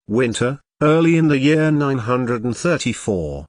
winter, early in the year 934.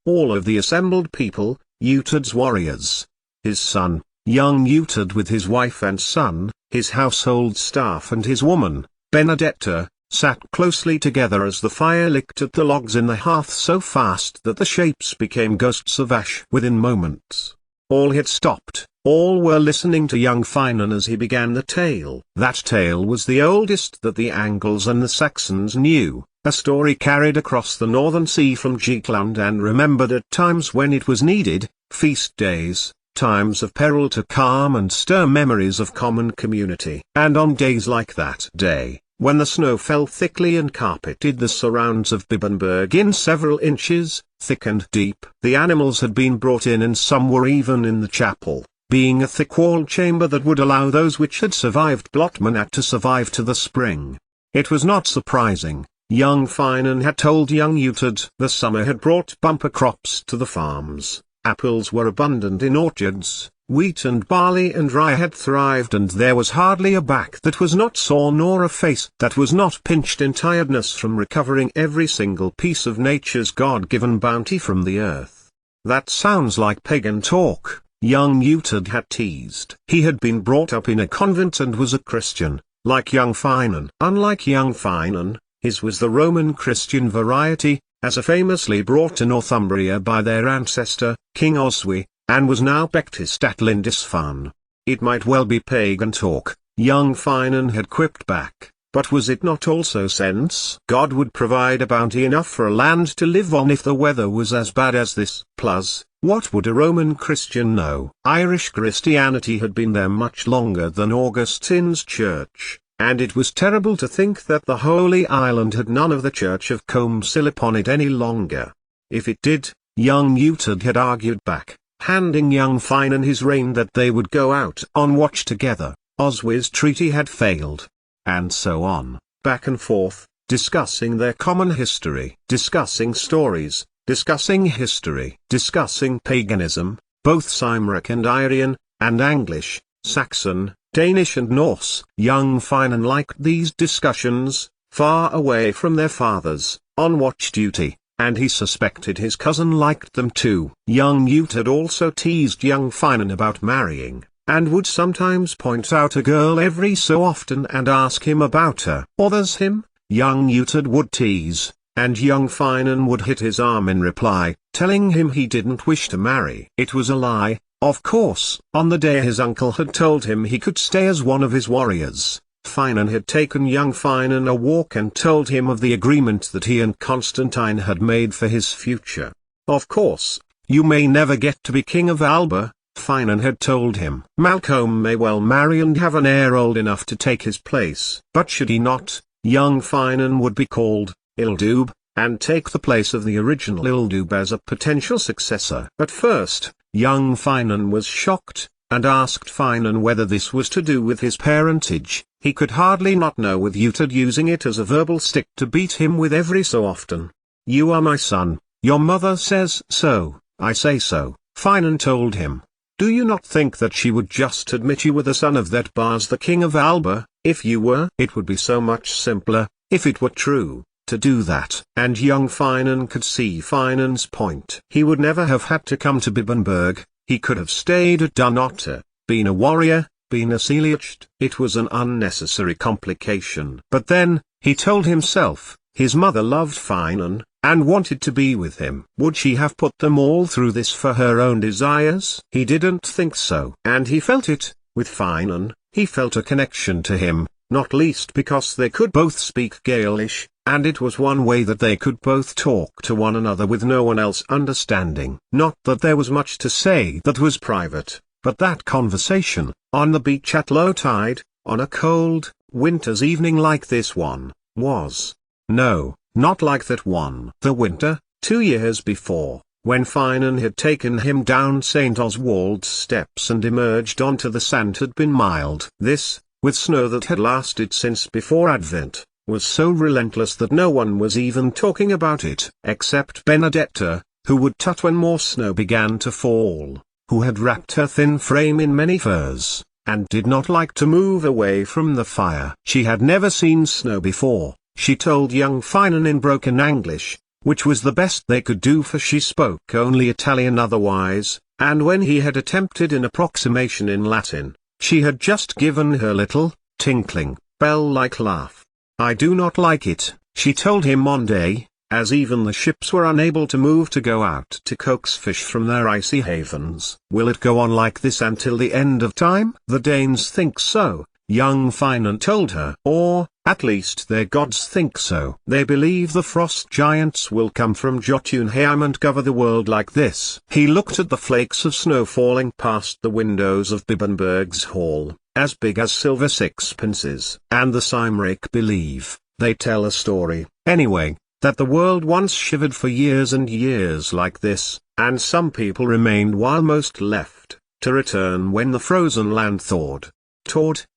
All of the assembled people, Utad's warriors, his son, young Utad with his wife and son, his household staff and his woman, Benedetta, sat closely together as the fire licked at the logs in the hearth so fast that the shapes became ghosts of ash within moments. All had stopped, all were listening to young Finan as he began the tale. That tale was the oldest that the Angles and the Saxons knew, a story carried across the northern sea from Geatland and remembered at times when it was needed, feast days, times of peril to calm and stir memories of common community. And on days like that day, when the snow fell thickly and carpeted the surrounds of Bibbenberg in several inches, thick and deep, the animals had been brought in and some were even in the chapel, being a thick-walled chamber that would allow those which had survived Blotmanat to survive to the spring. It was not surprising. Young Finan had told young Utad the summer had brought bumper crops to the farms. Apples were abundant in orchards, wheat and barley and rye had thrived, and there was hardly a back that was not sore nor a face that was not pinched in tiredness from recovering every single piece of nature's God-given bounty from the earth. That sounds like pagan talk, young Utad had teased. He had been brought up in a convent and was a Christian, like young Finan. Unlike young Finan, his was the Roman Christian variety, as famously brought to Northumbria by their ancestor, King Oswy, and was now baptized at Lindisfarne. It might well be pagan talk, young Finan had quipped back, but was it not also sense? God would provide a bounty enough for a land to live on if the weather was as bad as this. Plus, what would a Roman Christian know? Irish Christianity had been there much longer than Augustine's church, and it was terrible to think that the Holy Island had none of the Church of Comsil upon it any longer. If it did, young Utad had argued back, handing young Finan his rein that they would go out on watch together. Oswy's treaty had failed. And so on, back and forth, discussing their common history, discussing stories, discussing history, discussing paganism, both Cymric and Aryan, and English, Saxon, Danish and Norse. Young Finan liked these discussions, far away from their fathers, on watch duty, and he suspected his cousin liked them too. Young Utad also teased young Finan about marrying, and would sometimes point out a girl every so often and ask him about her. Others him, young Utad would tease, and young Finan would hit his arm in reply, telling him he didn't wish to marry. It was a lie. Of course, on the day his uncle had told him he could stay as one of his warriors, Finan had taken young Finan a walk and told him of the agreement that he and Constantine had made for his future. Of course, you may never get to be king of Alba, Finan had told him. Malcolm may well marry and have an heir old enough to take his place, but should he not, young Finan would be called Ildub, and take the place of the original Ildub as a potential successor. At first, young Finan was shocked, and asked Finan whether this was to do with his parentage. He could hardly not know, with Utad using it as a verbal stick to beat him with every so often. You are my son, your mother says so, I say so, Finan told him. Do you not think that she would just admit you were the son of that Bars the king of Alba? If you were, it would be so much simpler, if it were true, to do that. And young Finan could see Finan's point. He would never have had to come to Bibbenberg, he could have stayed at Dunnottar, been a warrior, been a Celiached. It was an unnecessary complication. But then, he told himself, his mother loved Finan, and wanted to be with him. Would she have put them all through this for her own desires? He didn't think so. And he felt it, with Finan, he felt a connection to him, not least because they could both speak Gaelish, and it was one way that they could both talk to one another with no one else understanding. Not that there was much to say that was private, but that conversation, on the beach at low tide, on a cold, winter's evening like this one, was. No, not like that one. The winter, 2 years before, when Finan had taken him down St. Oswald's steps and emerged onto the sand, had been mild. This, with snow that had lasted since before Advent, was so relentless that no one was even talking about it, except Benedetta, who would tut when more snow began to fall, who had wrapped her thin frame in many furs, and did not like to move away from the fire. She had never seen snow before, she told young Finan in broken English, which was the best they could do for she spoke only Italian otherwise, and when he had attempted an approximation in Latin, she had just given her little, tinkling, bell-like laugh. "I do not like it," she told him one day, as even the ships were unable to move to go out to coax fish from their icy havens. "Will it go on like this until the end of time?" "The Danes think so," young Finan told her. "Or, at least their gods think so. They believe the frost giants will come from Jotunheim and cover the world like this." He looked at the flakes of snow falling past the windows of Bibbenberg's hall, as big as silver sixpences. "And the Cymric believe, they tell a story, anyway, that the world once shivered for years and years like this, and some people remained while most left, to return when the frozen land thawed."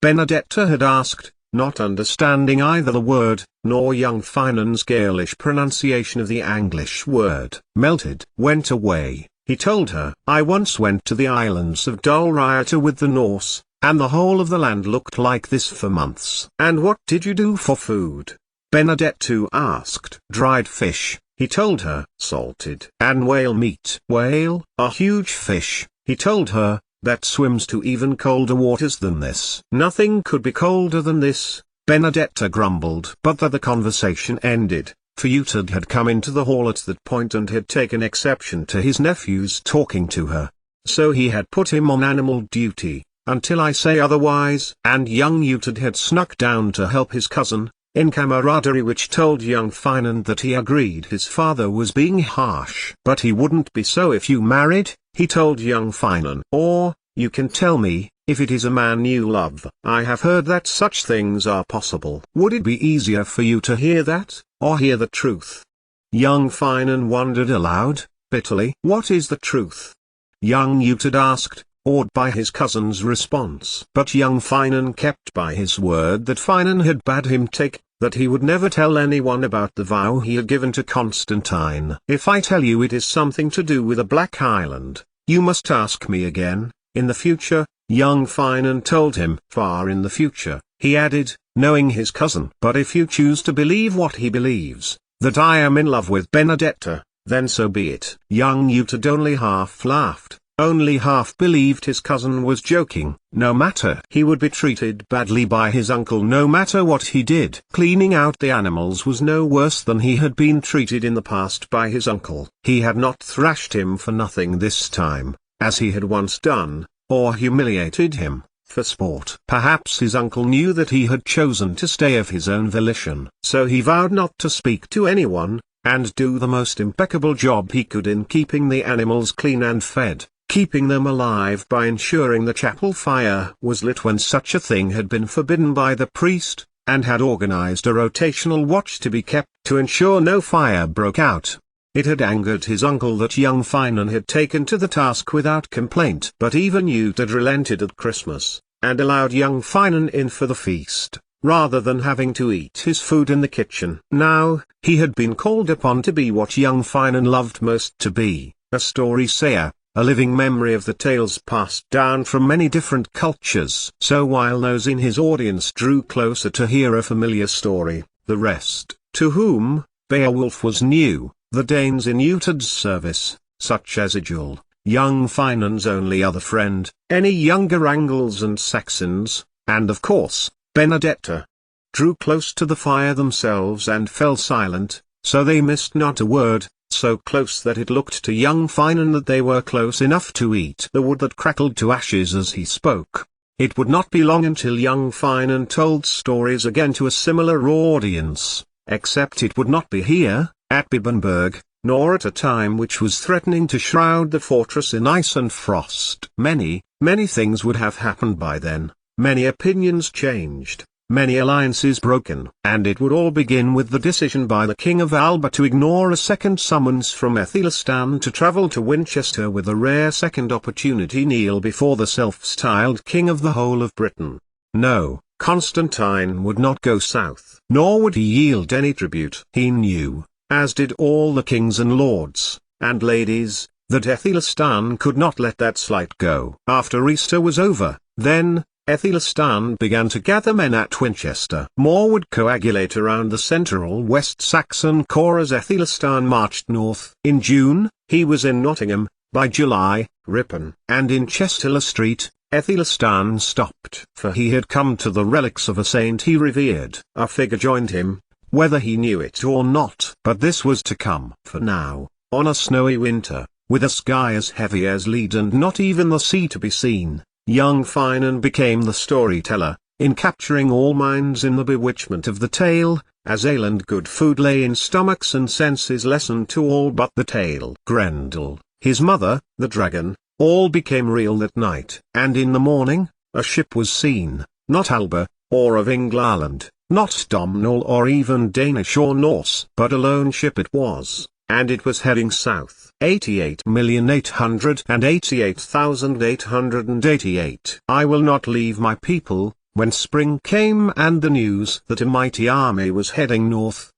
Benedetta had asked, not understanding either the word, nor young Finan's Gaelish pronunciation of the English word. "Melted. Went away," he told her. "I once went to the islands of Dulriata with the Norse, and the whole of the land looked like this for months." "And what did you do for food?" Benedetto asked. "Dried fish," he told her. "Salted. And whale meat." "Whale, a huge fish," he told her, "that swims to even colder waters than this." "Nothing could be colder than this," Benedetta grumbled. But the conversation ended, for Uhtred had come into the hall at that point and had taken exception to his nephew's talking to her. So he had put him on animal duty, until I say otherwise. And young Uhtred had snuck down to help his cousin, in camaraderie which told young Finan that he agreed his father was being harsh. "But he wouldn't be so if you married," he told young Finan. "Or, you can tell me, if it is a man you love. I have heard that such things are possible." "Would it be easier for you to hear that, or hear the truth?" Young Finan wondered aloud, bitterly. "What is the truth?" young Uhtred asked, awed by his cousin's response. But young Finan kept by his word that Finan had bade him take, that he would never tell anyone about the vow he had given to Constantine. "If I tell you it is something to do with a Black Island, you must ask me again, in the future," young Finan told him. "Far in the future," he added, knowing his cousin. "But if you choose to believe what he believes, that I am in love with Benedetta, then so be it." Young Uhtred only half laughed, only half believed his cousin was joking. No matter. He would be treated badly by his uncle no matter what he did. Cleaning out the animals was no worse than he had been treated in the past by his uncle. He had not thrashed him for nothing this time, as he had once done, or humiliated him, for sport. Perhaps his uncle knew that he had chosen to stay of his own volition. So he vowed not to speak to anyone, and do the most impeccable job he could in keeping the animals clean and fed, keeping them alive by ensuring the chapel fire was lit when such a thing had been forbidden by the priest, and had organized a rotational watch to be kept to ensure no fire broke out. It had angered his uncle that young Finan had taken to the task without complaint. But even Uhtred relented at Christmas, and allowed young Finan in for the feast, rather than having to eat his food in the kitchen. Now, he had been called upon to be what young Finan loved most to be, a story sayer, a living memory of the tales passed down from many different cultures. So while those in his audience drew closer to hear a familiar story, the rest, to whom Beowulf was new, the Danes in Uhtred's service, such as Ijul, young Finan's only other friend, any younger Angles and Saxons, and of course, Benedetta, drew close to the fire themselves and fell silent, so they missed not a word, so close that it looked to young Finan that they were close enough to eat the wood that crackled to ashes as he spoke. It would not be long until young Finan told stories again to a similar audience, except it would not be here, at Bibbenberg, nor at a time which was threatening to shroud the fortress in ice and frost. Many things would have happened by then, many opinions changed, many alliances broken. And it would all begin with the decision by the King of Alba to ignore a second summons from Aethelstan to travel to Winchester with a rare second opportunity kneel before the self-styled king of the whole of Britain. No, Constantine would not go south. Nor would he yield any tribute. He knew, as did all the kings and lords, and ladies, that Aethelstan could not let that slight go. After Easter was over, then, Aethelstan began to gather men at Winchester. More would coagulate around the central West Saxon corps as Aethelstan marched north. In June, he was in Nottingham; by July, Ripon. And in Chester Street, Aethelstan stopped. For he had come to the relics of a saint he revered. A figure joined him, whether he knew it or not. But this was to come. For now, on a snowy winter, with a sky as heavy as lead and not even the sea to be seen, young Finan became the storyteller, in capturing all minds in the bewitchment of the tale, as ale and good food lay in stomachs and senses lessened to all but the tale. Grendel, his mother, the dragon, all became real that night. And in the morning, a ship was seen, not Alba, or of England, not Domnall or even Danish or Norse, but a lone ship it was, and it was heading south. 88,888,888. I will not leave my people. When spring came and the news that a mighty army was heading north,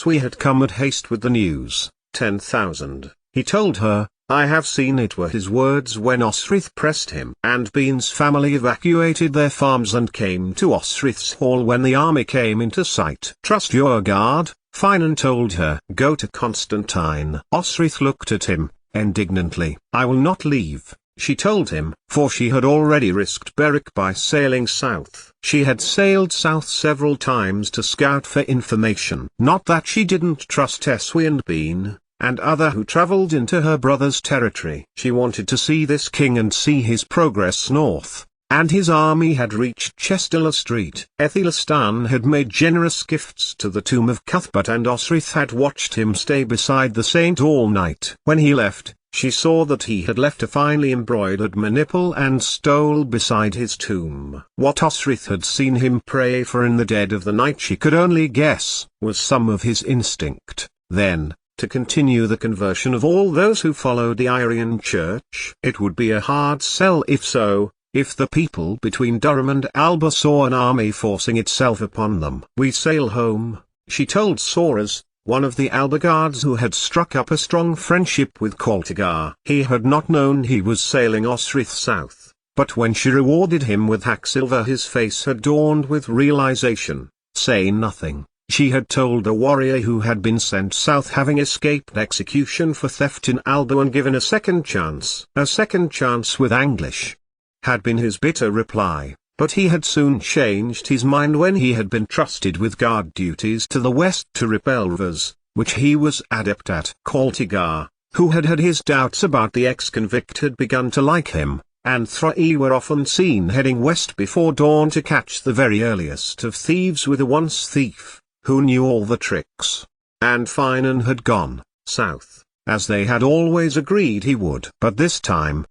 we had come at haste with the news, 10,000. He told her, I have seen it were his words when Osrith pressed him. And Bean's family evacuated their farms and came to Osrith's hall when the army came into sight. Trust your guard, Finan told her. Go to Constantine. Osrith looked at him, indignantly. I will not leave, she told him, for she had already risked Berwick by sailing south. She had sailed south several times to scout for information. Not that she didn't trust Eswy and Bean, and other who travelled into her brother's territory. She wanted to see this king and see his progress north. And his army had reached Chester Street. Aethelstan had made generous gifts to the tomb of Cuthbert, and Osrith had watched him stay beside the saint all night. When he left, she saw that he had left a finely embroidered manipple and stole beside his tomb. What Osrith had seen him pray for in the dead of the night she could only guess, was some of his instinct, then, to continue the conversion of all those who followed the Arian Church. It would be a hard sell if so. If the people between Durham and Alba saw an army forcing itself upon them. We sail home, she told Soras, one of the Alba guards who had struck up a strong friendship with Coltigar. He had not known he was sailing Osrith south, but when she rewarded him with hacksilver his face had dawned with realization. Say nothing, she had told a warrior who had been sent south having escaped execution for theft in Alba and given a second chance. A second chance with Anglish, had been his bitter reply, but he had soon changed his mind when he had been trusted with guard duties to the west to repel rivers, which he was adept at. Coltigar, who had had his doubts about the ex-convict, had begun to like him, and three were often seen heading west before dawn to catch the very earliest of thieves with a once thief, who knew all the tricks. And Finan had gone south, as they had always agreed he would. But this time,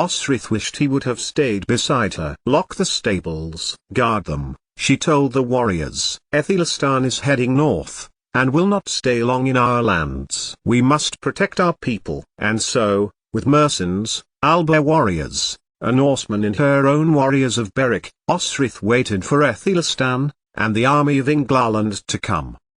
Osrith wished he would have stayed beside her. Lock the stables. Guard them, she told the warriors. Aethelstan is heading north, and will not stay long in our lands. We must protect our people. And so, with Mersins, Alba warriors, a Norseman and her own warriors of Berwick, Osrith waited for Aethelstan, and the army of England to come.